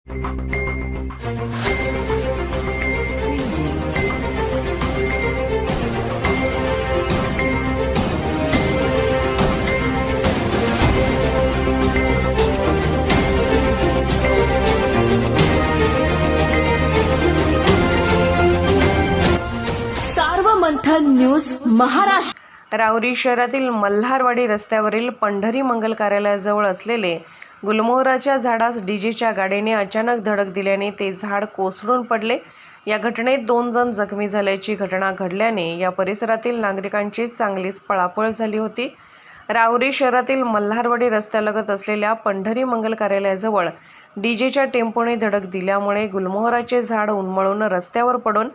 Sarvamanthan news Maharashtra. Rahuri शहरातील मल्हारवाडी रस्त्यावरील पंढरी मंगल कार्यालयाजवळ असलेले गुलमोहराच्या झाडास डीजेच्या गाडीने अचानक धडक दिल्याने ते झाड कोसळून पडले। या घटनेत 2 जण जखमी झाल्याची घटना घडल्याने या परिसरातील नागरिकांची चांगलीच पळापळ झाली होती। राहुरी शहरातील मल्हारवाडी रस्त्यालगत असलेल्या पंढरी मंगल कार्यालयाजवळ डीजेच्या टेम्पोने धडक दिल्यामुळे गुलमोहराचे झाड उन्मळून रस्त्यावर पडून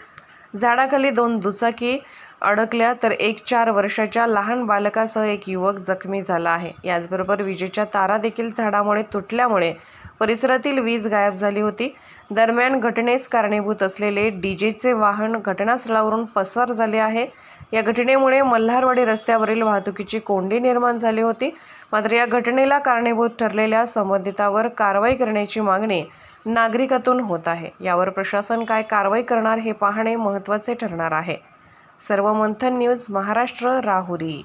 झाडाखाली 2 दुचाकी अडकल्या, तर एक 4 वर्षाच्या लहान बालकासह एक युवक जखमी झाला आहे। याचबरोबर विजेच्या तारा देखील झाडामुळे तुटल्यामुळे परिसरातील वीज गायब झाली होती। दरम्यान घटनेस कारणीभूत असलेले डीजेचे वाहन घटनास्थळावरून पसार झाले आहे। या घटनेमुळे मल्हारवाडी रस्त्यावरील वाहतुकीची कोंडी निर्माण झाली होती। मात्र या घटनेला कारणीभूत ठरलेल्या संबंधितावर कारवाई करण्याची मागणी नागरिकातून होत आहे। यावर प्रशासन काय कारवाई करणार हे पाहणे महत्त्वाचे ठरणार आहे। सर्वमंथन न्यूज महाराष्ट्र, राहुरी।